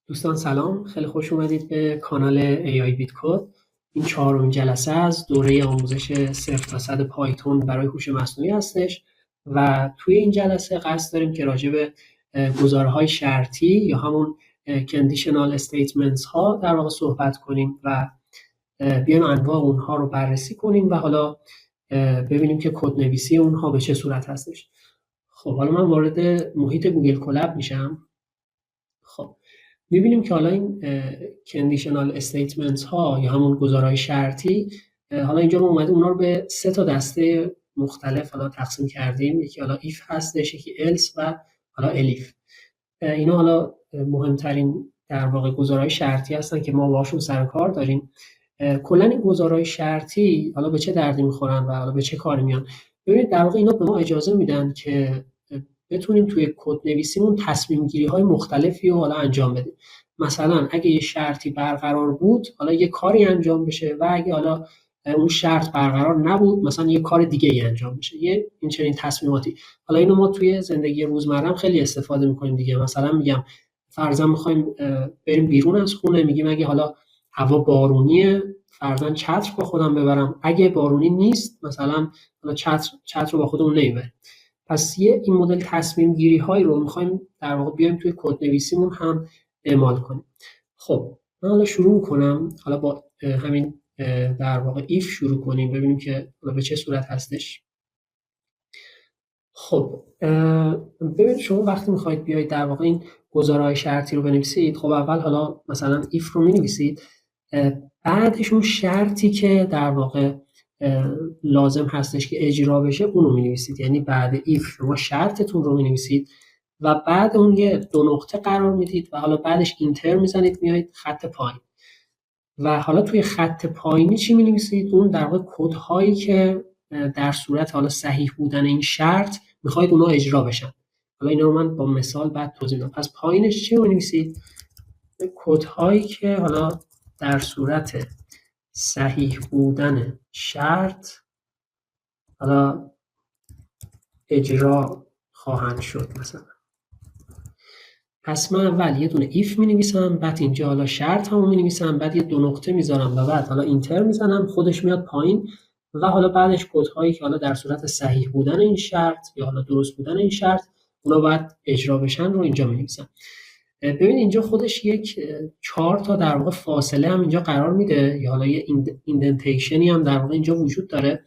دوستان سلام، خیلی خوش اومدید به کانال AI بیت کد. این چهارمین جلسه از دوره آموزش 0 تا 100 پایتون برای هوش مصنوعی هستش و توی این جلسه قصد داریم که راجع به گزارهای شرطی یا همون conditional statements ها در واقع صحبت کنیم و بیایم انواع اونها رو بررسی کنیم و حالا ببینیم که کدنویسی اونها به چه صورت هستش. خب حالا من وارد محیط گوگل کلاب میشم. خب می‌بینیم که حالا این conditional statements ها یا همون گزارهای شرطی، حالا اینجا ما اومدیم اونا رو به 3 تا دسته مختلف حالا تقسیم کردیم. یکی حالا if هستش، یکی else و حالا elif. اینا حالا مهمترین در واقع گزارهای شرطی هستن که ما باشون سر کار داریم. کلا این گزارهای شرطی حالا به چه دردی میخورن و حالا به چه کاری میان؟ ببینید در واقع اینا به ما اجازه میدن که بتونیم توی کد نویسیمون تصمیم گیری های مختلفی رو حالا انجام بدیم. مثلا اگه یه شرطی برقرار بود حالا یه کاری انجام بشه و اگه حالا اون شرط برقرار نبود مثلا یه کار دیگه ای انجام بشه. این چنین تصمیماتی حالا اینو ما توی زندگی روزمره خیلی استفاده میکنیم دیگه. مثلا میگم فرضاً میخوایم بریم بیرون از خونه، میگیم اگه حالا هوا بارونیه فرضاً چتر با خودم ببرم، اگه بارونی نیست مثلا حالا چتر رو با خودمون نمیبریم. پس این مدل تصمیم گیری هایی رو میخوایم در واقع بیایم توی کد نویسیمون هم اعمال کنیم. خب من حالا شروع میکنم، حالا با همین در واقع if شروع کنیم ببینیم که حالا به چه صورت هستش. خب ببینید شما وقتی میخواید بیاید در واقع این گزارهای شرطی رو بنویسید، خب اول حالا مثلا if رو مینویسید، بعدش اون شرطی که در واقع لازم هستش که اجرا بشه اون رو مینویسید. یعنی بعد if شما شرطتون رو مینویسید و بعد اون یه 2 نقطه قرار میدید و حالا بعدش اینتر میزنید میایید خط پایین و حالا توی خط پایینی چی مینویسید؟ اون در واقع کدهایی که در صورت حالا صحیح بودن این شرط میخواید اونا اجرا بشن. حالا اینا رو من با مثال بعد توضیح میدم. پس پایینش چی مینویسید؟ کدهایی که حالا در صورت صحیح بودن شرط حالا اجرا خواهند شد. مثلا پس من اول یه دونه if می نویسم، بعد اینجا حالا شرط همو می نویسم، بعد یه 2 نقطه میذارم و بعد حالا اینتر میزنم، خودش میاد پایین و حالا بعدش کدهایی که حالا در صورت صحیح بودن این شرط یا حالا درست بودن این شرط اونا باید اجرا بشن رو اینجا می نویسم. ببین اینجا خودش یک 4 تا در واقع فاصله هم اینجا قرار میده یا حالا یه ایندنتیشنی هم در واقع اینجا وجود داره.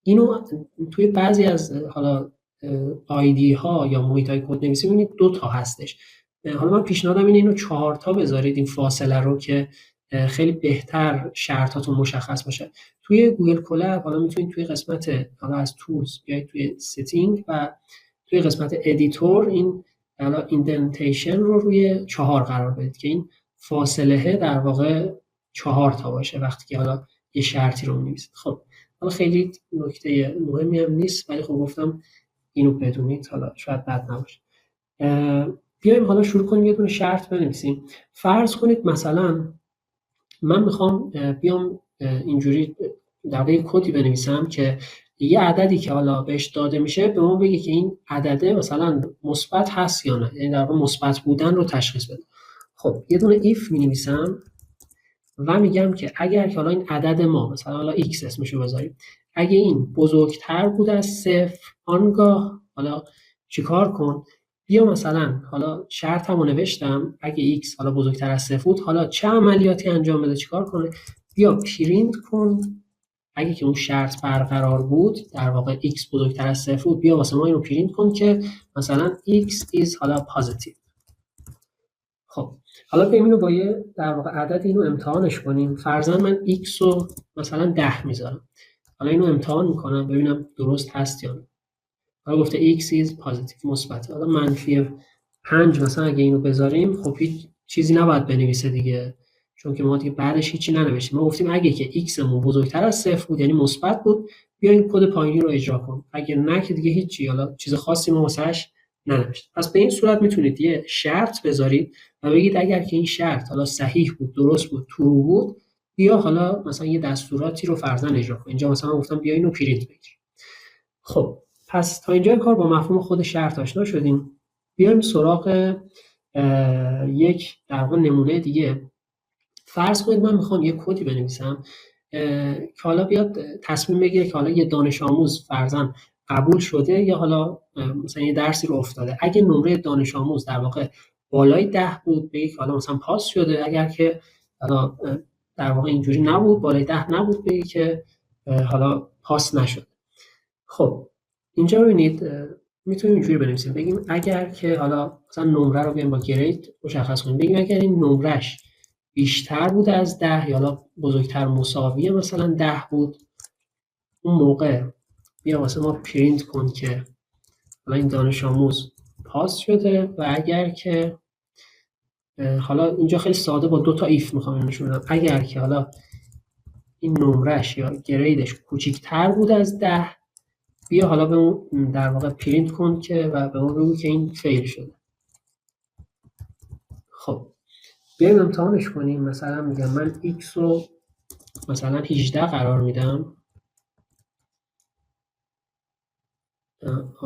اینو توی بعضی از حالا آیدی ها یا محیط های کد نویسی می‌بینید 2 تا هستش. حالا من پیشنهادم اینو 4 تا بذارید این فاصله رو که خیلی بهتر شرطاتون مشخص باشه. توی گوگل کلاب حالا میتونید توی قسمت حالا از تولز بیاید توی ستینگ و توی قسمت ادیتور این حالا ایندنتیشن رو روی 4 قرار بدید که این فاصله در واقع 4 تا باشه وقتی که حالا یه شرطی رو می‌نویسید. خب حالا خیلی نکته مهمی هم نیست ولی خب گفتم اینو بدونید، حالا شاید بد نباشه. بیایم حالا شروع کنیم یه دونه شرط بنویسیم. فرض کنید مثلا من میخوام بیام اینجوری در واقع کدی بنویسم که یه عددی که حالا بهش داده میشه به ما بگه که این عدده مثلا مثبت هست یا نه، یعنی در واقع مثبت بودن رو تشخیص بده. خب یه دونه if مینویسم و میگم که اگر که حالا این عدد ما مثلا حالا x اسمشو بذاریم، اگه این بزرگتر بود از 0 آنگاه حالا چیکار کن؟ بیا مثلا حالا شرطمو نوشتم اگه x حالا بزرگتر از 0 بود حالا چه عملیاتی انجام بده، چیکار کنه؟ بیا پرینت کن اگه که اون شرط برقرار بود در واقع x بزرگتر از 0 بود، بیا واسه ما اینو پرینت کن که مثلا x is حالا پوزیتیو. خب حالا بریم اینو با یه در واقع عدد اینو امتحانش کنیم. فرضاً من x رو مثلا 10 میذارم. حالا اینو امتحان میکنم ببینم درست هست یا نه. حالا گفته x is پوزیتیو مثبت. حالا منفی 5 مثلا اگه اینو بذاریم خب هیچ چیزی نباید بنویسه دیگه، چون که ما دیگه بعدش هیچی ننوشتیم. ما گفتیم اگه که x مون بزرگتر از 0 بود یعنی مثبت بود بیا این کد پایینی رو اجرا کن، اگه نه که دیگه هیچی، حالا چیز خاصی ما واسش ننوشت. پس به این صورت میتونید یه شرط بذارید و بگید اگر که این شرط حالا صحیح بود، درست بود، ترو بود، بیا حالا مثلا یه دستوراتی رو فرضاً اجرا کن. اینجا مثلا گفتم بیا اینو پرینت بگیر. خب پس تا اینجا کار با مفهوم خود شرط آشنا شدیم. بیایم سراغ یک در واقع نمونه دیگه، فرض کنید من میخوام یه کدی بنویسم که حالا بیاد تصمیم بگیره که حالا یه دانش آموز فرضاً قبول شده یا حالا مثلا یه درسی رو افتاده. اگه نمره دانش آموز در واقع بالای 10 بود بگه که حالا مثلا پاس شده، اگر که حالا در واقع اینجوری نبود، بالای 10 نبود، بگه که حالا پاس نشد. خب اینجا ببینید میتونیم اینجوری بنویسیم، بگیم اگر که حالا مثلا نمره رو بیایم با گرید مشخص کنیم، بگیم اگر این نمرش بیشتر بود از 10 یا حالا بزرگتر مساوی مثلا 10 بود، اون موقع بیا واسه ما پرینت کن که حالا این دانش آموز پاس شده. و اگر که حالا اینجا خیلی ساده با دو تا ایف میخوام نشون بدم، اگر که حالا این نمرش یا گریدش کوچیک‌تر بود از 10، بیا حالا به اون در واقع پرینت کن که و به اون بگو که این فیل شده. خب بیایم امتحانش کنیم. مثلا میگم من x رو مثلا 18 قرار میدم،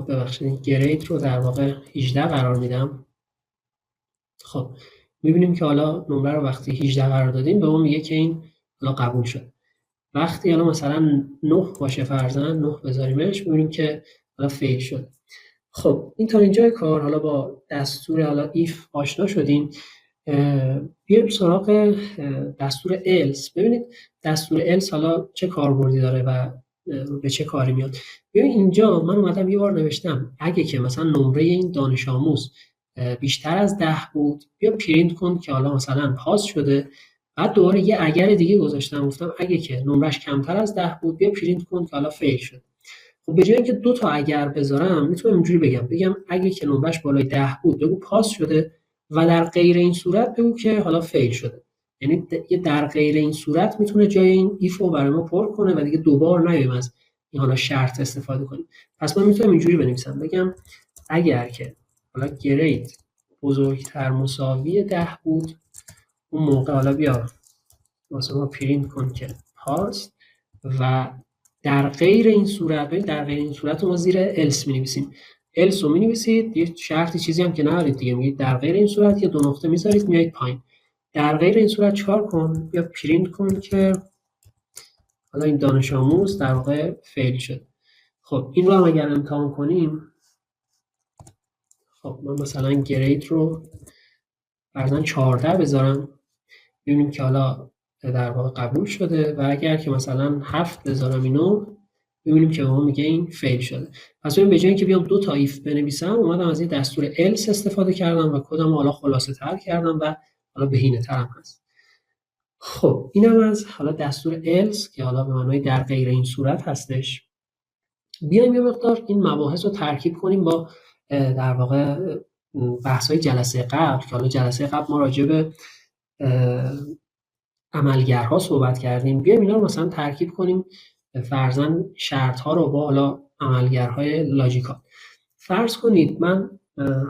ببخشید گرید رو در واقع 18 قرار میدم. خب میبینیم که حالا نمره رو وقتی 18 قرار دادیم به اون میگه که این حالا قبول شد. وقتی حالا مثلا 9 باشه فرضاً 9 بذاریمش، میبینیم که حالا فیل شد. خب این تا اینجای کار حالا با دستور حالا if آشنا شدیم. بیایم سراغ دستور else. ببینید دستور else حالا چه کاربردی داره و به چه کاری میاد. ببین اینجا من اومدم یه بار نوشتم اگه که مثلا نمره این دانش آموز بیشتر از 10 بود، بیا پرینت کن که حالا مثلا پاس شده. بعد دوباره یه اگر دیگه گذاشتم، گفتم اگه که نمرش کمتر از 10 بود، بیا پرینت کن که حالا فیل شد. خب به جای اینکه دو تا اگر بذارم، میتونم اینجوری بگم اگه که نمرش بالای 10 بود بگو پاس شده، و در غیر این صورت بگو که حالا فیل شده. یعنی یه در غیر این صورت میتونه جای این ایف رو برای ما پر کنه و دیگه دوبار نیایم از این حالا شرط استفاده کنیم. پس من میتونم اینجوری بنویسم، بگم اگر که حالا گرید بزرگتر مساوی 10 بود، اون موقع حالا بیا واسه ما پرینت کن که پاس. و در غیر این صورت، در غیر این صورت ما زیر else می‌نویسیم. else رو می‌نویسید، یه شرطی چیزی هم که ندارید دیگه، میگید در غیر این صورت یه دو نقطه می‌ذارید میایید پایین. در غیر این صورت چیکار کن؟ یا پرینت کن که حالا این دانش آموز در واقع فیل شد. خب این رو هم اگر امتحان کنیم، خب من مثلا گرید رو فرضاً 14 بذارم، ببینیم که حالا در واقع قبول شده. و اگر که مثلا 7 بذارم اینو، ببینیم که به ما میگه این فیل شده. پس ببین به جای اینکه بیام دو تا ایف بنویسم، اومدم از این دستور else استفاده کردم و کدم حالا خلاصه تر کردم و حالا بهینه تر هم هست. خب اینم از حالا دستور else که حالا به معنای در غیر این صورت هستش. بیایم یه مقدار این مباحث رو ترکیب کنیم با در واقع بحث‌های جلسه قبل که حالا جلسه قبل ما راجع به عملگرها صحبت کردیم. بیایم اینا رو مثلا ترکیب کنیم، فرضاً شرط ها رو با حالا عملگرهای لاجیکال. فرض کنید من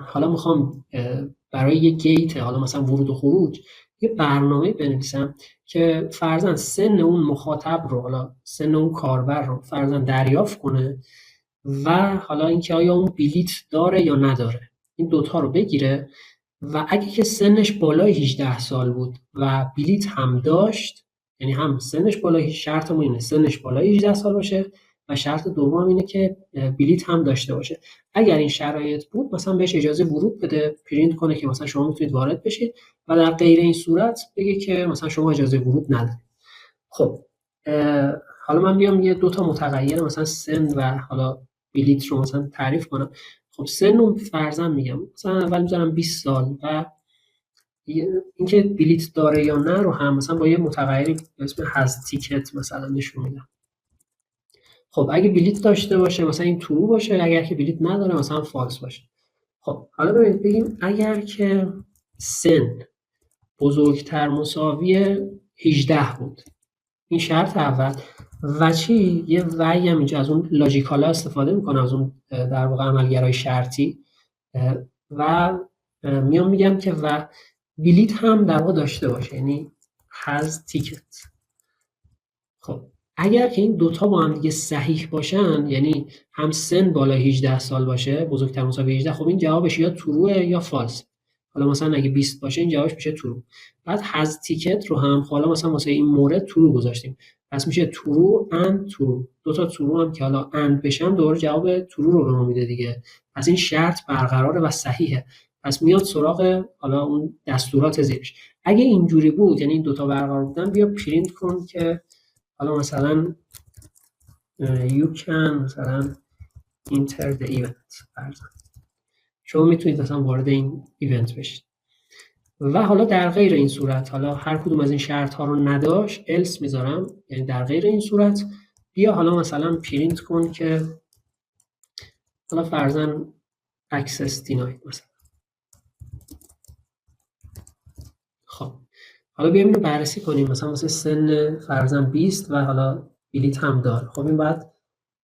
حالا میخوام برای یه گیت حالا مثلا ورود و خروج یه برنامه بنویسم که فرضاً سن اون مخاطب رو، حالا سن اون کاربر رو فرضاً دریافت کنه و حالا اینکه آیا اون بلیت داره یا نداره، این دوتا رو بگیره. و اگه که سنش بالای 18 سال بود و بلیت هم داشت، یعنی هم سنش بالای، شرطمون اینه سنش بالای 18 سال باشه و شرط دوم اینه که بلیت هم داشته باشه. اگر این شرایط بود مثلا بهش اجازه ورود بده، پرینت کنه که مثلا شما میتونید وارد بشید، و در غیر این صورت بگه که مثلا شما اجازه ورود ندارید. خب حالا من بیام یه دو تا متغیر مثلا سن و حالا بلیت رو مثلا تعریف کنم. خب سن رو فرضاً میگم مثلا اول میذارم 20 سال و اینکه بلیت داره یا نه رو هم مثلا با یه متغیری به اسم هز تیکت مثلا نشون میدم. خب اگه بلیت داشته باشه مثلا این ترو باشه، اگر که بلیت نداره مثلا فالس باشه. خب حالا بگیم اگر که سن بزرگتر مساوی 18 بود، این شرط اول. و چی؟ یه وی هم اینجا از اون لاجیکالا استفاده میکنه، از اون در واقع عملگرای شرطی، و میام میگم که و بلیت هم در واقع داشته باشه، یعنی has ticket. خب اگر که این دوتا با هم دیگه صحیح باشن، یعنی هم سن بالای 18 سال باشه، بزرگتر مساوی 18، خب این جوابش یا تروه یا فالس. حالا مثلا اگه 20 باشه این جوابش میشه ترو. بعد هز تیکت رو هم حالا مثلا واسه این مورد ترو گذاشتیم، پس میشه ترو اند ترو. دو تا ترو هم که حالا اند بشن دوباره جواب ترو رو به ما میده دیگه. پس این شرط برقراره و صحیحه. پس میاد سراغ حالا اون دستورات زیرش. اگه اینجوری بود یعنی این دو تا برقرار بودن، بیا پرینت کن که حالا مثلا you can مثلا enter the event فرضاً. شما میتونید مثلا وارد این ایونت بشید. و حالا در غیر این صورت، حالا هر کدوم از این شرط ها رو نداشت else میذارم، یعنی در غیر این صورت بیا حالا مثلا پرینت کن که حالا فرضاً access denied مثلا. خب حالا بیایم اینو بررسی کنیم، مثلا واسه سن فرضاً 20 و حالا بلیت هم داره. خب این بعد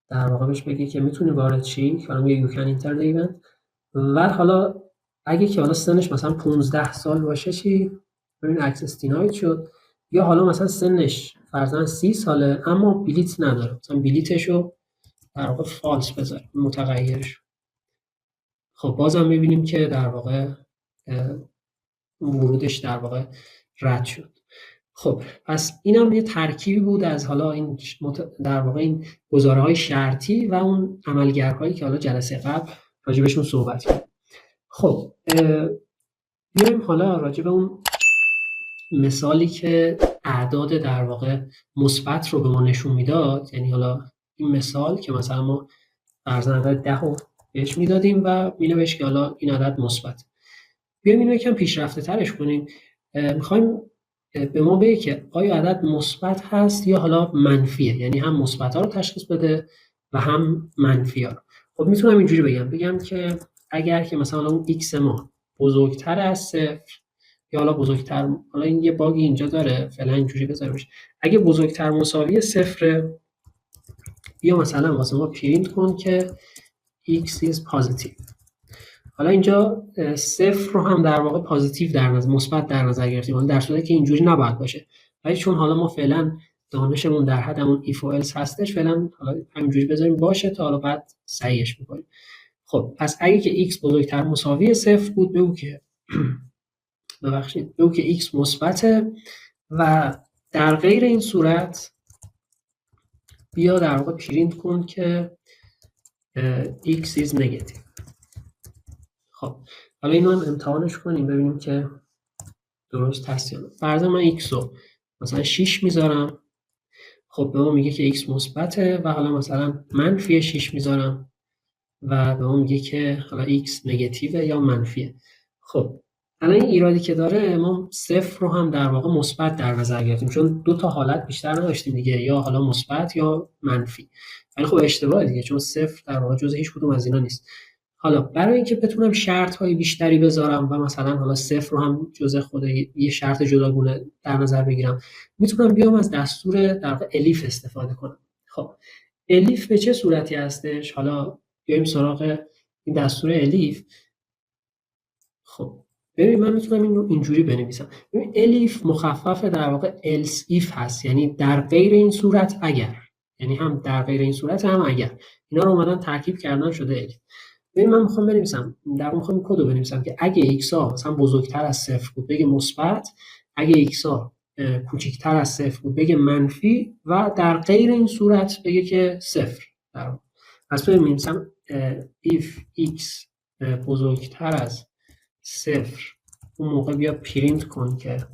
در واقع بهش بگی که میتونی وارد چی، که حالا میگه you can enter the event. و حالا اگه که حالا سنش مثلا 15 سال باشه چی؟ ببین access denied شد. یا حالا مثلا سنش فرضاً 30 ساله اما بلیت نداره، مثلا بلیتشو در واقع فالس بذاریم، متغیرش. خب بازم میبینیم که در واقع ورودش در واقع رد شد. خب پس اینم یه ترکیبی بود از حالا این در واقع این گزاره‌های شرطی و اون عملگرهایی که حالا جلسه قبل راجبشون صحبت کردیم. خب بیایم حالا راجب اون مثالی که اعداد در واقع مثبت رو به ما نشون میداد، یعنی حالا این مثال که مثلا ما فرضاً عدد 10 رو بهش میدادیم و مینوشت که حالا این عدد مثبت. بیایم اینو یکم پیشرفته ترش کنیم. میخوایم به ما بگه که آیا عدد مثبت هست یا حالا منفیه، یعنی هم مثبت ها رو تشخیص بده و هم منفی ها رو. خب میتونم اینجوری بگم که اگر که مثلا اون x ما بزرگتر از صفر یا حالا بزرگتر، حالا این یه باگی اینجا داره فعلا اینجوری بذاریمش، اگه بزرگتر مساوی صفر بیا مثلا واسه ما پرینت کن که x is positive. حالا اینجا صفر رو هم در واقع پوزیتیو در نظر، مثبت در نظر گرفتیم، حالا در صورتی که اینجوری نباید باشه، ولی چون حالا ما فعلا دانشمون در حد همون if و else هستش، فعلا حالا همینجوری بذاریم باشه تا حالا بعد صحیحش می‌کنیم. خب پس اگه که x بزرگتر مساوی صفر بود بگو که بگو که x مثبته و در غیر این صورت بیا در واقع پرینت کن که x is negative. خب حالا اینو هم امتحانش کنیم ببینیم که درست هست یا نه. فرضاً من x رو مثلا 6 میذارم، خب به ما میگه که x مثبته و حالا مثلا منفی 6 میذارم و به ما میگه که حالا x نگاتیوه یا منفیه. خب الان این ایرادی که داره، ما صفر رو هم در واقع مثبت در نظر گرفتیم چون دو تا حالت بیشتر نداشتیم دیگه، یا حالا مثبت یا منفی. ولی خب اشتباهه دیگه چون صفر در واقع جزء هیچ کدوم از اینا نیست. حالا برای اینکه بتونم شرط‌های بیشتری بذارم و مثلا حالا صفر رو هم جزء خود یه شرط جداگونه در نظر بگیرم، میتونم بیام از دستور در واقع الیف استفاده کنم. خب الیف به چه صورتی هستش؟ حالا بیایم سراغ این دستور الیف. خب ببین من میتونم این رو اینجوری بنویسم. ببین الیف مخفف در واقع else if هست، یعنی در غیر این صورت اگر، یعنی هم در غیر این صورت هم اگر. اینا رو اومدن ترکیب کردن شده الیف. ببین من میخوام بنویسم، در واقع میخوام کد رو بنویسم که اگه x ها مثلا بزرگتر از صفر بود بگه مثبت، اگه x ها کوچیکتر از صفر بود بگه منفی و در غیر این صورت بگه که صفر. پس بنویسم if x بزرگتر از صفر، اون موقع بیا پرینت کن که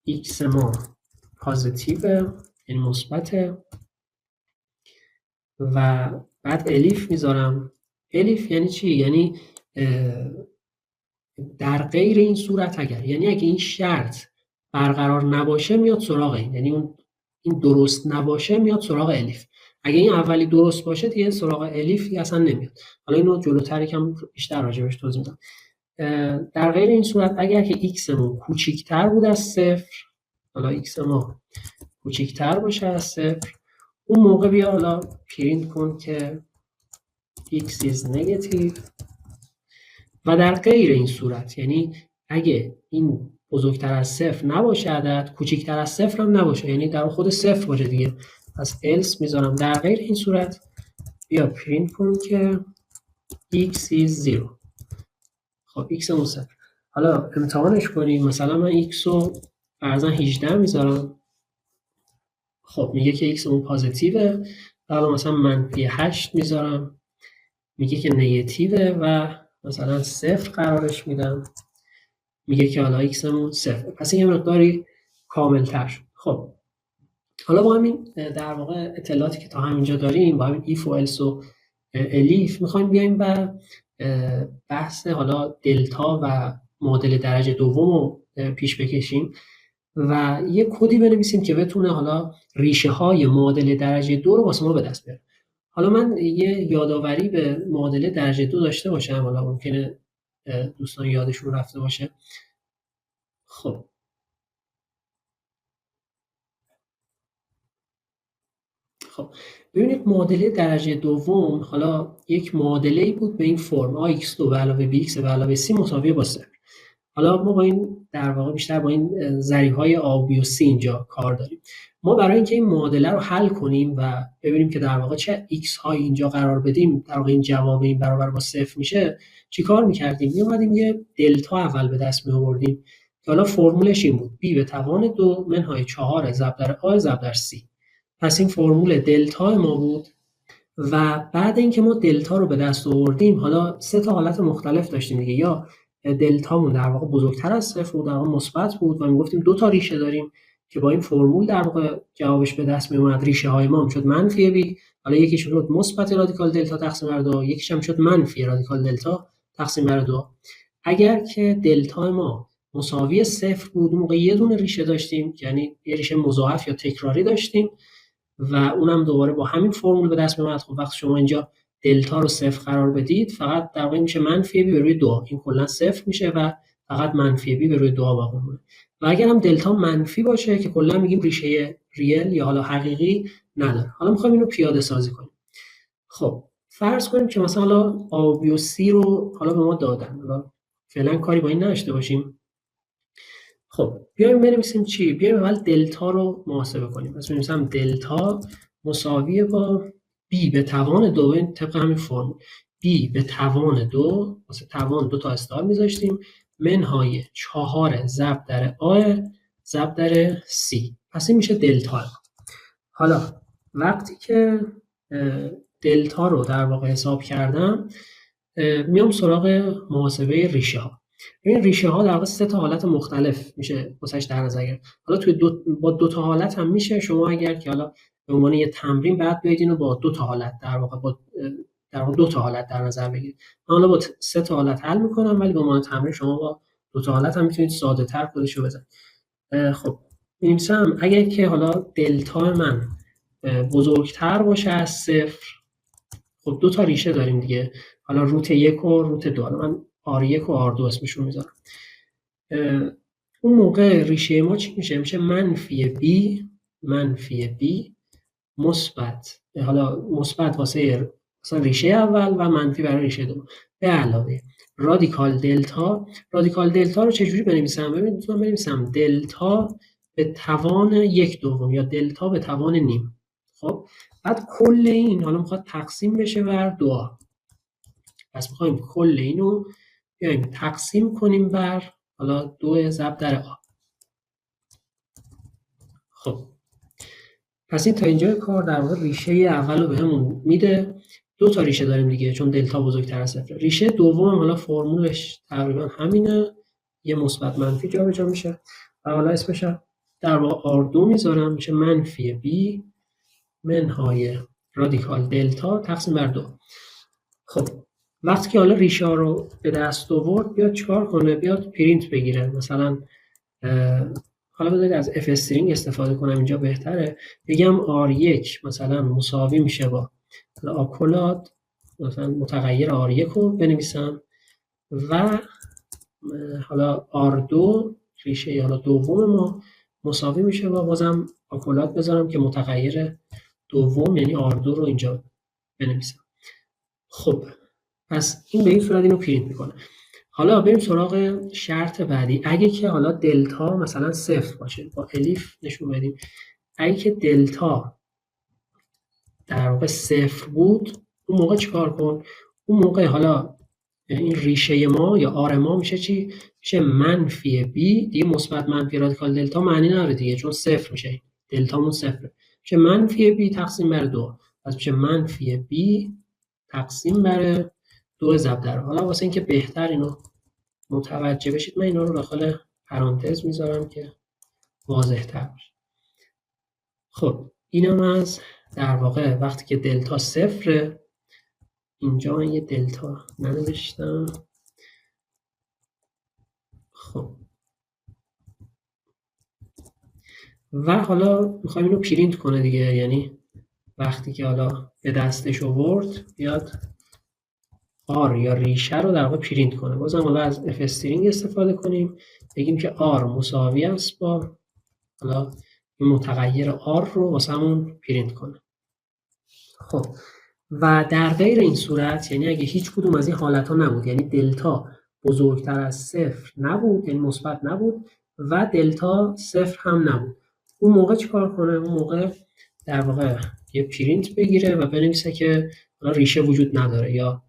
x ما پوزیتیوه یعنی مثبته و بعد الیف میذارم. الیف یعنی چی؟ یعنی در غیر این صورت اگر، یعنی اگه این شرط برقرار نباشه میاد سراغ این، یعنی اون این درست نباشه میاد سراغ الیف. اگه این اولی درست باشه دیگه سراغ الیف اصلا نمیاد. حالا اینو جلوتر یکم بیشتر راجعش توضیح میدم. در غیر این صورت اگر که x مون کوچیکتر بود از صفر، حالا x ما کوچیکتر باشه از صفر، اون موقع بیا حالا پرینت کن که x is negative و در غیر این صورت، یعنی اگه این بزرگتر از صفر نباشه عدد، کوچیکتر از صفر هم نباشه، یعنی در خود صفر باشه دیگه، پس else میذارم. در غیر این صورت بیا پرینت کن که x is 0. خب x مون 0. حالا امتحانش کنیم. مثلا من x رو فرضاً 18 میذارم. خب میگه که x اون پازیتیوه. حالا مثلا منفی 8 میذارم، میگه که نگتیوه و مثلا 0 قرارش میدم، میگه که حالا x مون 0. پس این یه مقداری کامل‌تر شد. خب حالا با همین در واقع اطلاعاتی که تا همینجا داریم، با همین if و else و الیف، میخوایم بیایم و بحث حالا دلتا و معادله درجه دوم رو پیش بکشیم و یه کدی بنویسیم که بتونه حالا ریشه های معادله درجه دو رو واسه ما به دست بیاره. حالا من یه یادآوری به معادله درجه دو داشته باشم، حالا ممکنه دوستان یادشون رفته باشه. خب ببینید معادله درجه دوم حالا یک معادله‌ای بود به این فرم ax2 به علاوه bx به علاوه c مساوی با 0. حالا ما با این در واقع بیشتر با این ضریب‌های a و b و c اینجا کار داریم. ما برای اینکه این معادله رو حل کنیم و ببینیم که در واقع چه x هایی اینجا قرار بدیم، در واقع این جواب این برابر با 0 میشه، چیکار می‌کردیم؟ می‌اومدیم یه دلتا اول به دست می‌آوردیم که حالا فرمولش این بود: b به توان 2 منهای 4 ضرب در a ضرب در c. پس این فرمول دلتا ما بود و بعد اینکه ما دلتا رو به دست آوردیم، حالا سه تا حالت مختلف داشتیم دیگه. یا دلتامون در واقع بزرگتر از صفر بود، در واقع مثبت بود و میگفتیم دو تا ریشه داریم که با این فرمول در واقع جوابش به دست میومد. ریشه های ما هم شد منفی بی، حالا یکیش شد مثبت رادیکال دلتا تقسیم بر 2، یکیش هم شد منفی رادیکال دلتا تقسیم بر 2. اگر که دلتا ما مساوی صفر بود، اون موقع یه دونه ریشه داشتیم، یعنی یه ریشه مضاعف یا تکراری داشتیم و اونم دوباره با همین فرمول به دست میاد. خب وقتی شما اینجا دلتا رو صفر قرار بدید، فقط در واقع میشه منفی بی به روی 2، این کلا صفر میشه و فقط منفی بی به روی 2 باقی میمونه. و اگر هم دلتا منفی باشه که کلا میگیم ریشه ریل یا حالا حقیقی نداره. حالا میخوایم اینو پیاده سازی کنیم. خب فرض کنیم که مثلا حالا A B و C رو حالا به ما دادن. حالا فعلا کاری با این نداشته باشیم. خب بیایم بنویسیم چی؟ بیایم اول دلتا رو محاسبه کنیم. پس می‌نویسم دلتا مساویه با b به توان 2 طبق همین فرمول. b به توان 2، واسه توان 2 تا استار میذاشتیم، منهای 4 ضرب در a ضرب در c. پس این میشه دلتا. حالا وقتی که دلتا رو در واقع حساب کردم، میام سراغ محاسبه ریشه ها. این ریشه ها در واقع سه تا حالت مختلف میشه واسش در نظر گرفت. حالا توی با دو تا حالت هم میشه. شما اگر که حالا به عنوان یه تمرین بعد بیاید اینو با دو تا حالت در واقع دو تا حالت در نظر بگیرید. من حالا با سه تا حالت حل میکنم، ولی به عنوان تمرین شما با دو تا حالت هم میتونید ساده تر خودش رو بزنید. خب می‌نویسم اگر که حالا دلتا من بزرگتر باشه از صفر، خب دو تا ریشه داریم دیگه، حالا روت 1 و روت 2. حالا من R1 و R2 اسمشون میذارم. اون موقع ریشه ما چی میشه؟ میشه منفی b مثبت، حالا مثبت واسه مثلا ریشه اول و منفی برای ریشه دوم، به علاوه رادیکال دلتا. رادیکال دلتا رو چجوری بنویسم؟ ببینید میتونم بنویسم دلتا به توان 1/2 یا دلتا به توان نیم. خب بعد کل این حالا میخواد تقسیم بشه بر 2. پس میخوایم کل اینو بیایم تقسیم کنیم بر حالا 2 ضرب در آ. خب پس این تا اینجا کار در واقع ریشه اول رو بهمون میده. دو تا ریشه داریم دیگه چون دلتا بزرگتر از صفر. ریشه دوم حالا فرمولش تقریبا همینه، یه مثبت منفی جابجا میشه و حالا اسمش در واقع R2 میذارم، میشه منفی b منهای رادیکال دلتا تقسیم بر 2. خب وقتی که حالا ریشه ها رو به دست آورد، بیاد چیکار کنه؟ بیاد پرینت بگیره. مثلا حالا بذارید از اف استرینگ استفاده کنم اینجا بهتره. بگم R1 مثلا مساوی میشه با آکولاد، مثلا متغیر R1 رو بنویسم و حالا R2 ریشه حالا دوم ما مساوی میشه با بازم آکولاد بذارم که متغیر دوم یعنی R2 رو اینجا بنویسم. خب پس این به این صورت اینو پرینت میکنه. حالا بریم سراغ شرط بعدی. اگه که حالا دلتا مثلا صفر باشه، با الیف نشون بدیم. اگه که دلتا در واقع صفر بود، اون موقع چیکار کن؟ اون موقع حالا این ریشه ما یا آر ما میشه چی؟ میشه منفی بی دیگه. مثبت منفی رادیکال دلتا معنی نداره دیگه، چون صفر میشه، دلتامون صفره. میشه منفی بی تقسیم بر 2. پس میشه منفی بی تقسیم بر 2 ضرب در. حالا واسه اینکه بهتر اینو متوجه بشید من اینا رو داخل پرانتز میذارم که واضح تر باشه. خب اینم از در واقع وقتی که دلتا صفره. اینجا من یه دلتا ننوشتم. خب و حالا میخوایم اینو پرینت کنه دیگه، یعنی وقتی که حالا به دستش آورد بیاد آر یا ریشه رو در واقع پرینت کنه. بازم حالا از اف استرینگ استفاده کنیم، بگیم که آر مساوی است با حالا این متغیر آر رو واسمون پرینت کنه. خب و در غیر این صورت، یعنی اگه هیچ کدوم از این حالت ها نبود، یعنی دلتا بزرگتر از صفر نبود، یعنی مثبت نبود و دلتا صفر هم نبود، اون موقع چیکار کنه؟ اون موقع در واقع یه پرینت بگیره و بنویسه که ریشه وجود نداره یا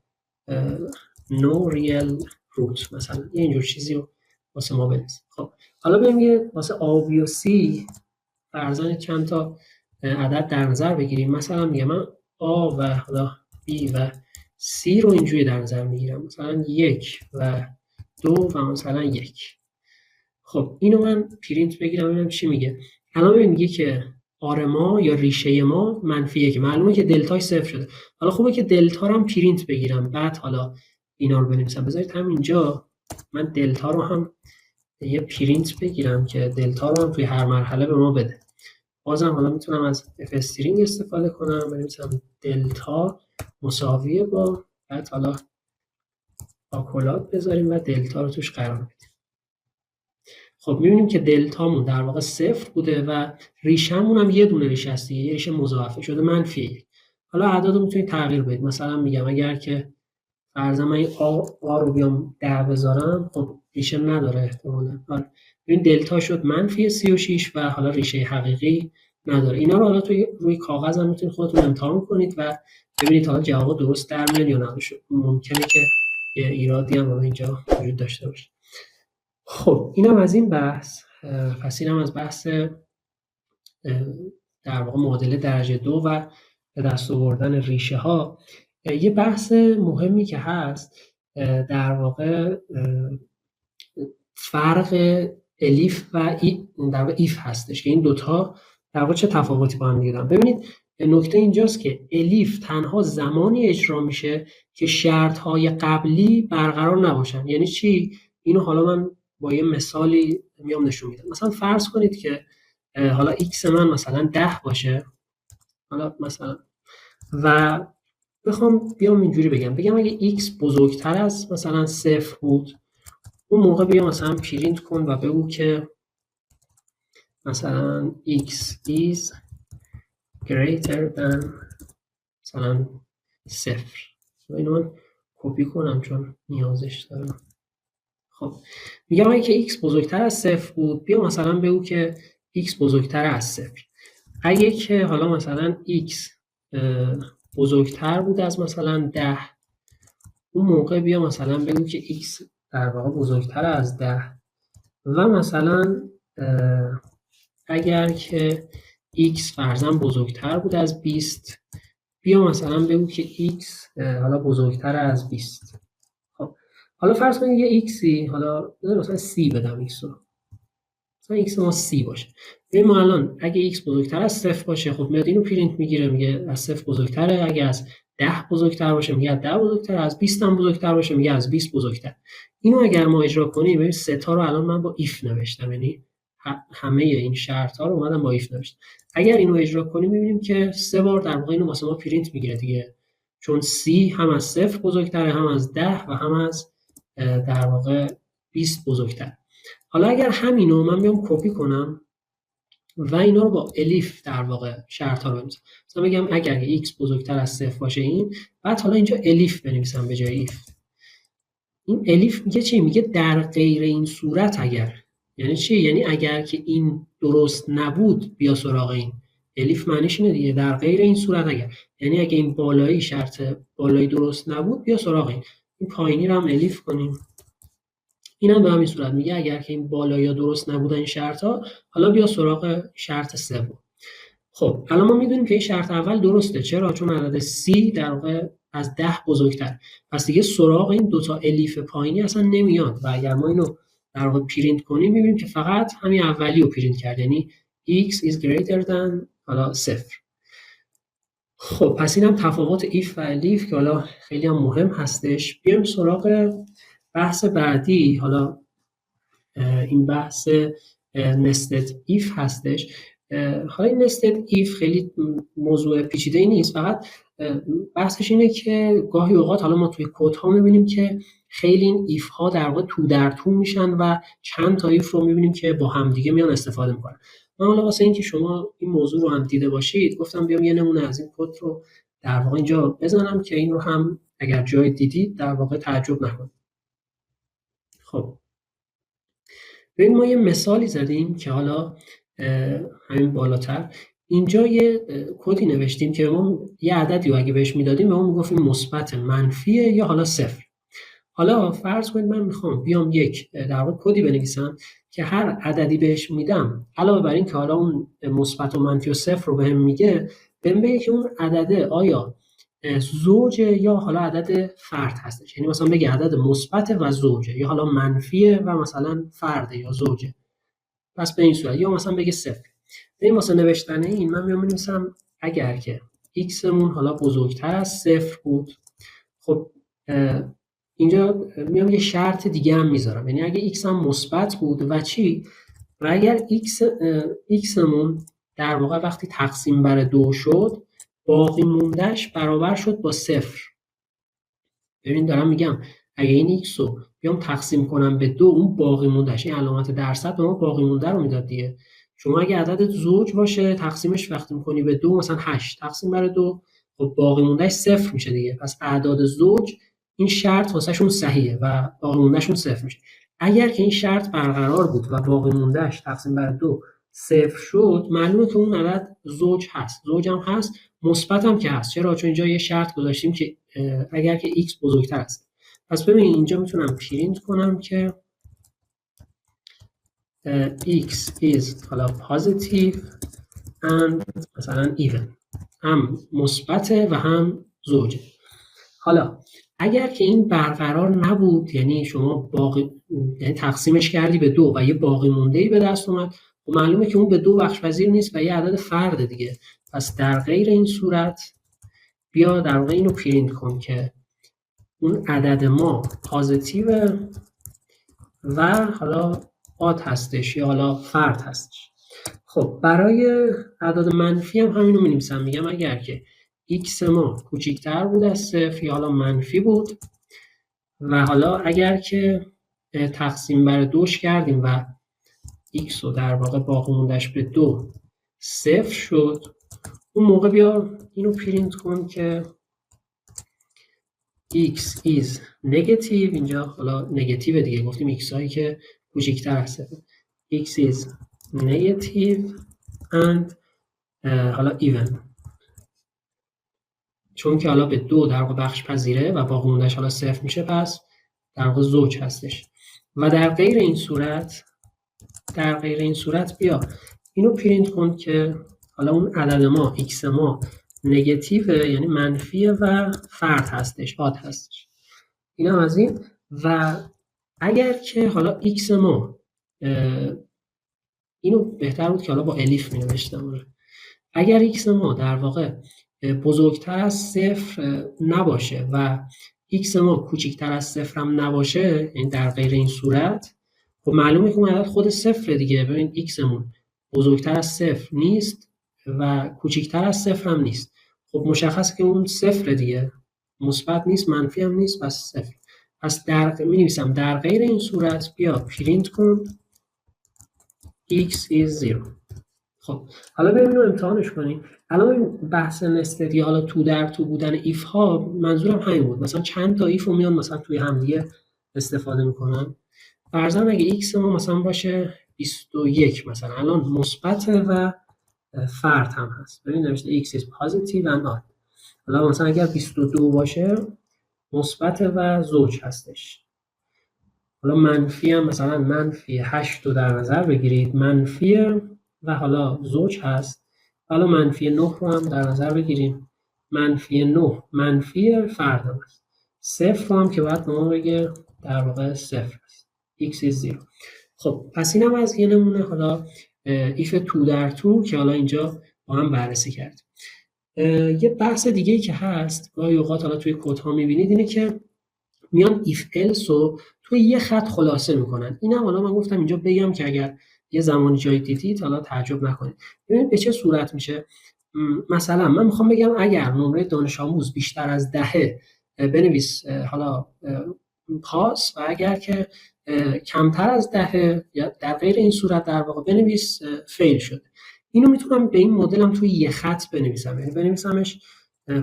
no real root مثلا، یه اینجور چیزی رو واسه ما بنویسه. خب حالا بریم یه واسه A B و C فرضاً چند تا عدد در نظر بگیریم. مثلا میگم من A و حالا B و C رو اینجوری در نظر میگیرم، مثلا 1 و 2 و مثلا 1. خب اینو من پرینت بگیرم ببینم چی میگه. الان میگه که آر ما یا ریشه ما منفی 1، معلومه که دلتاش صفر شده. حالا خوبه که دلتا رو هم پرینت بگیرم، بعد حالا اینا رو بنویسم. بذارید همینجا من دلتا رو هم یه پرینت بگیرم که دلتا رو هم توی هر مرحله به ما بده. بازم حالا میتونم از اف استرینگ استفاده کنم، بنویسم دلتا مساویه با، بعد حالا آکولات بذاریم و دلتا رو توش قرار بدیم. خب می‌بینیم که دلتامون در واقع صفر بوده و ریشه‌مون هم یه دونه ریشه است دیگه، یه ریشه مضاعفه شده منفی 1. حالا اعداد رو میتونید تغییر بدید. مثلا میگم اگر که فرضاً من این آ رو بیام 10 بذارم، خب ریشه نداره احتمالاً. حالا ببین دلتا شد منفی 36 و حالا ریشه حقیقی نداره. اینا رو حالا روی کاغذ هم میتونید خودتون امتحان کنید و ببینید حالا جواب درست در میاد یا نه. ممکنه که یه ایرادی هم اینجا وجود داشته باشه. خب اینم از این بحث. پس اینم از بحث در واقع معادله درجه 2 و به دست آوردن ریشه ها. یه بحث مهمی که هست در واقع فرق الیف و در واقع ایف هستش که این دوتا در واقع چه تفاوتی با هم دیگه دارن. ببینید نکته اینجاست که الیف تنها زمانی اجرا میشه که شرط های قبلی برقرار نباشن. یعنی چی؟ اینو حالا من با یه مثالی میام نشون میدم. مثلا فرض کنید که حالا x من مثلا 10 باشه، حالا مثلا، و بخوام بیام اینجوری بگم اگه x بزرگتر از مثلا 0 بود، اون موقع بیام مثلا پرینت کن و بگو که مثلا x is greater than مثلا 0. اینو من کپی کنم چون نیازش دارم. خب میگم اگه x بزرگتر از 0 بود، بیا مثلا بگو که x بزرگتر از 0. اگه که حالا مثلا x بزرگتر بود از مثلا 10، اون موقع بیا مثلا بگو که x در واقع بزرگتر از 10 و مثلا اگر که x فرضاً بزرگتر بود از 20، بیا مثلا بگو که x حالا بزرگتر از 20. خب حالا فرض کنید یه xی، حالا مثلا c بدم x رو، مثلا x ما c باشه. ببین ما الان اگه x بزرگتر از 0 باشه، خب میاد اینو پرینت میگیره، میگه از 0 بزرگتره. اگه از 10 بزرگتر باشه میگه از 10 بزرگتر، از 20 هم بزرگتر باشه میگه از 20 بزرگتر. اینو اگر ما اجرا کنیم، ببین سه تا رو الان من با ایف نوشتم، یعنی همه این شرط ها رو اومدم با ایف نوشتم. اگر اینو اجرا کنیم میبینیم که 3 بار در واقع اینو واسه ما پرینت میگیره دیگه، چون c هم از 0 بزرگتره، هم از 10 و هم از در واقع 20 بزرگتر. حالا اگر همینو من بیام کپی کنم و اینا رو با الیف در واقع شرط ها رو بنویسم، مثلا بگم اگر x بزرگتر از 0 باشه این، بعد حالا اینجا الیف بنویسم به جای ایف. این الیف میگه چی؟ میگه در غیر این صورت اگر. یعنی چی؟ یعنی اگر که این درست نبود بیا سراغ این. الیف معنیش اینه دیگه، در غیر این صورت اگر، یعنی اگه این بالایی شرط بالایی درست نبود بیا سراغ این. این پایینی رو هم الیف کنیم. این هم به همین صورت میگه اگر که این بالا یا درست نبودن این شرط ها، حالا بیا سراغ شرط سوم. خب الان ما میدونیم که این شرط اول درسته. چرا؟ چون عدد C در واقع از 10 بزرگتر. پس دیگه سراغ این دوتا الیف پایینی اصلا نمیاد و اگر ما اینو در واقع پرینت کنیم میبینیم که فقط همین اولی رو پرینت کرد، یعنی x is greater than حالا 0. خب پس این هم تفاوت ایف و الیف که حالا خیلی هم مهم هستش. بیایم سراغ بحث بعدی. حالا این بحث nested if هستش. حالا این nested if خیلی موضوع پیچیده‌ای نیست، فقط بحثش اینه که گاهی اوقات حالا ما توی کد ها می‌بینیم که خیلی این ایف ها در واقع تو در تو میشن و چند تا ایف رو می‌بینیم که با همدیگه میان استفاده می‌کنن. من حالا واسه اینکه شما این موضوع رو هم دیده باشید گفتم بیام یه نمونه از این کد رو در واقع اینجا بزنم که این رو هم اگر جای دیدید در واقع تعجب نکنید. خب ببین ما یه مثالی زدیم که حالا همین بالاتر اینجا یه کدی نوشتیم که ما یه عددی رو اگه بهش میدادیم به ما میگفتیم مثبت، منفیه یا حالا صفر. حالا فرض کنید من میخوام بیام یک در واقع کدی بنویسم که هر عددی بهش میدم علاوه بر این که حالا اون مثبت و منفی و صفر رو بهم میگه، بهم بگه که اون عدده آیا زوجه یا حالا عدد فرد هستش. یعنی مثلا بگه عدد مثبت و زوجه یا حالا منفیه و مثلا فرده یا زوجه. پس به این صورت، یا مثلا بگه صفر. این واسه نوشتن این من میام می‌نویسم اگر که x مون حالا بزرگتر از صفر بود، خب اینجا میام یه شرط دیگه هم میذارم، یعنی اگه x هم مثبت بود و چی؟ و اگر x مون در واقع وقتی تقسیم بر 2 شد باقی موندهش برابر شد با صفر. ببین دارم میگم اگه این x رو بیام تقسیم کنم به 2، اون باقی موندهش، این علامت درصد به ما باقی مونده رو میداد دیگه. شما اگه عدد زوج باشه تقسیمش وقتی میکنی به 2، مثلا 8 تقسیم بر 2، خب باقی موندهش صفر میشه دیگه. پس اعداد زوج این شرط واسه شون صحیحه و باقی موندهشون صفر میشه. اگر که این شرط برقرار بود و باقی موندهش تقسیم بر 2 صفر شد، معلومه که اون عدد زوج هست. زوج هم هست، مثبت هم که هست. چرا؟ چون اینجا یه شرط گذاشتیم که اگر که x بزرگتر است. پس ببین اینجا میتونم پرینت کنم که x is حالا positive and مثلا even، هم مثبته و هم زوجه. حالا اگر که این برقرار نبود، یعنی شما باقی یعنی تقسیمش کردی به 2 و یه باقی مونده‌ای به دست اومد، خب معلومه که اون به 2 بخش پذیر نیست و یه عدد فرد دیگه. پس در غیر این صورت بیا در واقع اینو پرینت کن که اون عدد ما پازیتیو و حالا آد هستش یا حالا فرد هستش. خب برای اعداد منفی هم همینو می‌نویسم، میگم اگر که x ما کوچیکتر بود از صفر یا حالا منفی بود و حالا اگر که تقسیم بر 2 کردیم و x رو در واقع باقی موندهش به 2 صفر شد، اون موقع بیا اینو پرینت کن که x is negative. اینجا حالا نگاتیو دیگه، گفتیم x هایی که کوچیکتر از صفر. x is negative and حالا even، چون که حالا به 2 در واقع بخش پذیره و باقی موندهش حالا صفر میشه، پس در واقع زوج هستش. و در غیر این صورت بیا اینو پرینت کن که حالا اون عدد ما x ما نگاتیوه، یعنی منفیه و فرد هستش، آد هستش. این هم از این. و اگر که حالا x ما اینو بهتر بود که حالا با الیف می نوشتم، اگر x ما در واقع بزرگتر از صفر نباشه و x ما کوچکتر از صفر هم نباشه، یعنی در غیر این صورت، خب معلومه که اون عدد خود صفر دیگه. ببین x مون بزرگتر از صفر نیست و کوچکتر از صفر هم نیست، خب مشخصه که اون صفر دیگه، مثبت نیست منفی هم نیست، پس صفر. پس می نویسم در غیر این صورت بیا پرینت کن x is 0. خب حالا بریم اینو امتحانش کنیم. الان بحث نستد یا حالا تو در تو بودن ایف ها منظورم همین بود. مثلا چند تا ایف رو میان مثلا توی همدیگه استفاده میکنن. فرضاً اگه x ما مثلا باشه 21، مثلا الان مثبت و فرد هم هست. ببین نوشته x is positive and odd. حالا مثلا اگر 22 باشه مثبت و زوج هستش. حالا منفی هم مثلا منفی 8 رو در نظر بگیرید، منفی و حالا زوج هست. حالا منفی 9 رو هم در نظر بگیریم، منفی 9 منفی فرد هم هست. صفر رو هم که باید به ما بگه در واقع صفر هست، x is 0. خب پس این هم از یه نمونه حالا ایف تو در تو که حالا اینجا با هم بررسی کردیم. یه بحث دیگه ای که هست گاهی اوقات حالا توی کد ها میبینید اینه که میان ایف الس رو توی یه خط خلاصه میکنن. اینم حالا من گفتم اینجا بگم که اگر یه زمانی جایی دیدید حالا تعجب نکنید. ببینید به چه صورت میشه. مثلا من میخوام بگم اگر نمره دانش آموز بیشتر از 10 بنویس حالا پاس، و اگر که کمتر از 10 یا در غیر این صورت در واقع بنویس فیل شده. اینو میتونم به این مدلم توی یه خط بنویسم، یعنی بنویسمش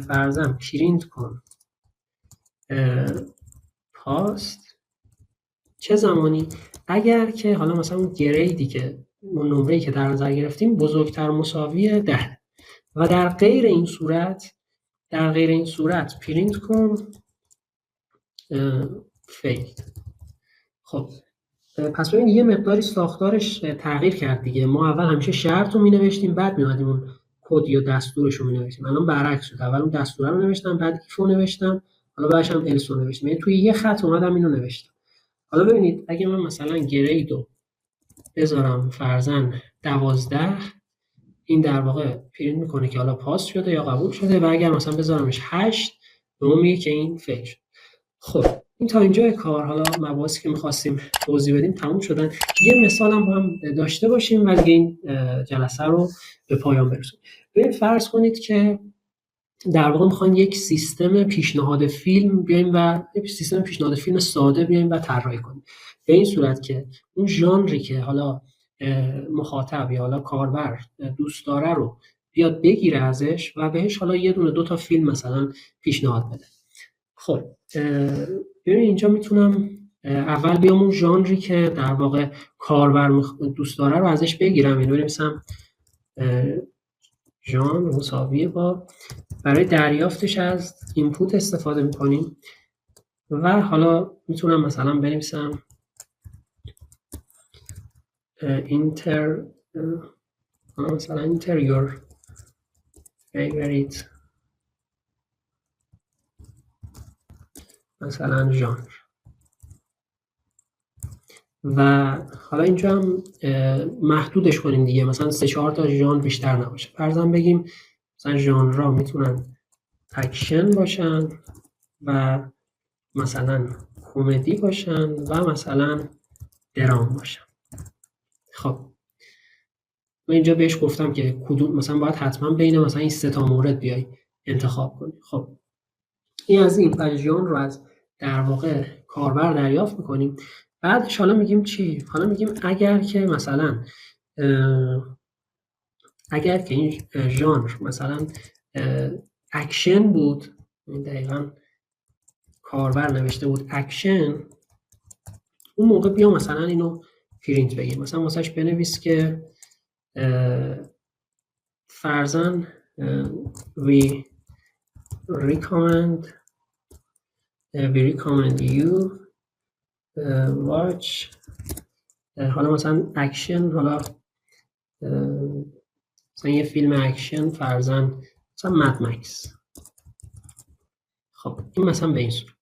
فرضاً پرینت کن پاست چه زمانی؟ اگر که حالا مثلا اون گریدی که اون نمره‌ای که در نظر گرفتیم بزرگتر مساوی 10 و در غیر این صورت پرینت کن فیل. خب پس ببین یه مقداری ساختارش تغییر کرد دیگه. ما اول همیشه شرط رو می‌نوشتیم بعد می‌اومدیم اون کد یا دستورش رو می‌نوشتیم. الان برعکس شد، اول اون دستور رو نوشتم بعد ایف رو نوشتم، حالا بعدش هم الس رو نوشتم، یعنی توی یه خط اومدم اینو نوشتم. حالا ببینید اگه من مثلا گرید رو بذارم فرضاً 12، این در واقع پرینت میکنه که حالا پاس شده یا قبول شده، و اگر مثلا بذارمش 8 به اون میگه که این فیل شد. خب این تا اینجای کار. حالا مباحثی که می‌خواستیم توضیح بدیم تموم شدن. یه مثال هم با هم داشته باشیم و دیگه این جلسه رو به پایان برسونیم. ببین فرض کنید که در واقع می‌خوایم یک سیستم پیشنهاد فیلم بیایم و یک سیستم پیشنهاد فیلم ساده بیایم و طراحی کنیم. به این صورت که اون ژانری که حالا مخاطب یا حالا کاربر دوست داره رو بیاد بگیره ازش و بهش حالا یه دونه دو تا فیلم مثلا پیشنهاد بده. خب ببین اینجا میتونم اول بیام اون ژانری که در واقع کاربر دوست داره رو ازش بگیرم، یعنی بنویسم ژانر مساوی با، برای دریافتش از اینپوت استفاده میکنیم و حالا میتونم مثلا بنویسم مثلا enter your favorite مثلا ژانر، و حالا اینجا هم محدودش کنیم دیگه، مثلا 3-4 تا ژانر بیشتر نباشه. فرضاً بگیم مثلا ژانرها میتونن اکشن باشن و مثلا کمدی باشن و مثلا درام باشن. خب من اینجا بهش گفتم که کدوم مثلا باید حتما بین مثلا این 3 تا مورد بیای انتخاب کنی. خب این از این ژانر رو از در واقع کاربر دریافت میکنیم. بعدش حالا میگیم چی؟ حالا میگیم اگر که مثلا اگر که این ژانر مثلا اکشن بود، دقیقاً کاربر نوشته بود اکشن، اون موقع بیا مثلا اینو پرینت بگیر. مثلا واسش بنویس که فرضاً we recommend you watch حالا مثلا اکشن، حالا مثلا یه فیلم اکشن فرضاً مثلا مد مکس. خب این مثلا به این صورت.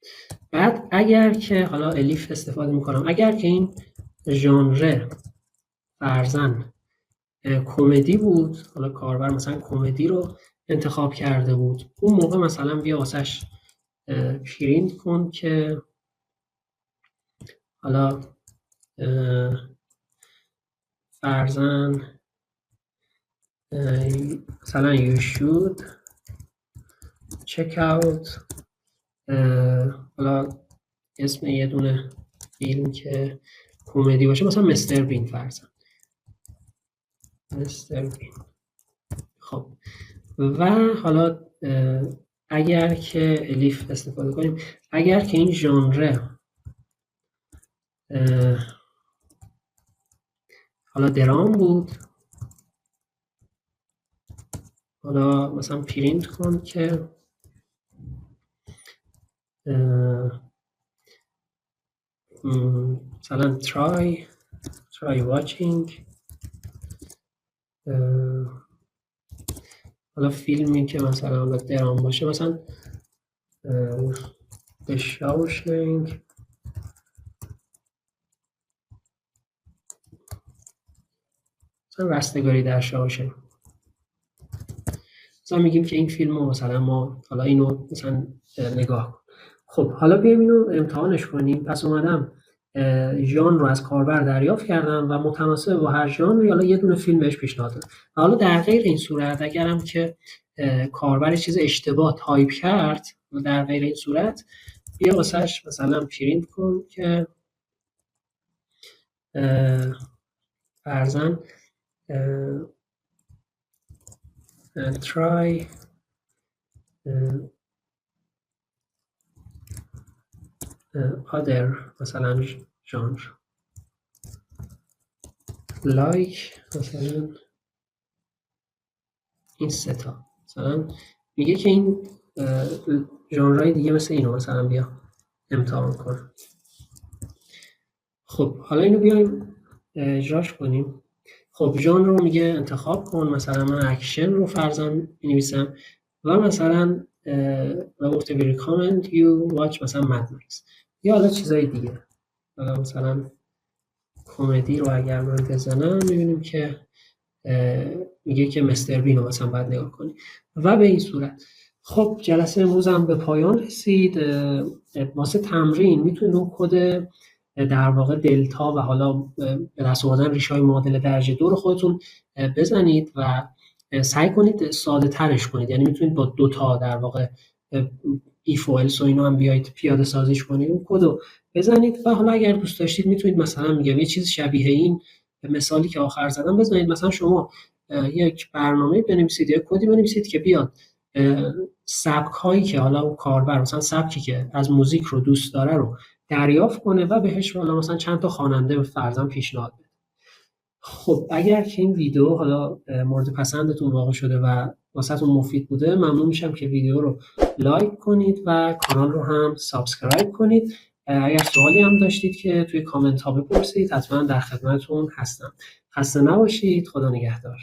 بعد اگر که حالا الیف استفاده میکنم، اگر که این ژانر فرضاً کمدی بود، حالا کاربر مثلا کمدی رو انتخاب کرده بود، اون موقع مثلا بیا واسش پرینت کن که حالا فرضاً مثلا you should check out حالا اسم یه دونه فیلم که کمدی باشه، مثلا مستر بین فرضاً مستر بین. خب و حالا اگر که الیف استفاده کنیم، اگر که این ژانر حالا درام بود، حالا مثلا پرینت کن که مثلا try watching. حالا فیلمی که مثلا درام باشه، مثلا The Shawshank. مثلا رستگاری در شاوشنگ. مثلا میگیم که این فیلم رو مثلا ما حالا اینو مثلا نگاه کن. خب حالا بیایم اینو امتحانش کنیم. پس اومدم ژانر رو از کاربر دریافت کردم و متناسب با هر ژانری حالا یه دونه فیلم بهش پیشنهاد دادم. حالا در غیر این صورت اگرم که کاربر چیز اشتباه تایپ کرد، در غیر این صورت بیا واسش مثلا پرینت کن که فرضاً try other مثلا genre like مثلا این ستا. مثلا میگه که این ژانرهای دیگه مثل اینو مثلا بیا امتحان کن. خب حالا اینو بیایم اجراش کنیم. خب ژانر رو میگه انتخاب کن. مثلا من اکشن رو فرضاً می‌نویسم و مثلا گفته we recommend you watch مثلا مد مکس یا حالا چیزای دیگه. حالا مثلا کمدی رو اگر من بزنم میبینیم که میگه که مستر بین رو مثلا باید نگاه کنی و به این صورت. خب جلسه امروز هم به پایان رسید. واسه تمرین میتونید اون کد در واقع دلتا و حالا به دست آوردن ریشه های معادل درجه 2 رو خودتون بزنید و سعی کنید ساده ترش کنید. یعنی میتونید با 2 تا در واقع ایف و الس و اینو هم بیایید پیاده سازیش کنید، اون کد رو بزنید و حالا اگر دوست داشتید میتونید مثلا میگم یه چیز شبیه این مثالی که آخر زدم بزنید. مثلا شما یک برنامه بنویسید، یک کدی بنویسید که بیاد سبک هایی که حالا اون کاربر مثلا سبکی که از موزیک رو دوست داره رو دریافت کنه و بهش حالا مثلا چند تا خواننده فرضاً پیشنهاد بده. خب اگر که این ویدیو حالا مورد پسندتون واقع شده و واسهتون مفید بوده، ممنون میشم که ویدیو رو لایک کنید و کانال رو هم سابسکرایب کنید. اگر سوالی هم داشتید که توی کامنت ها بپرسید، حتما در خدمتتون هستم. خسته نباشید. خدا نگهدار.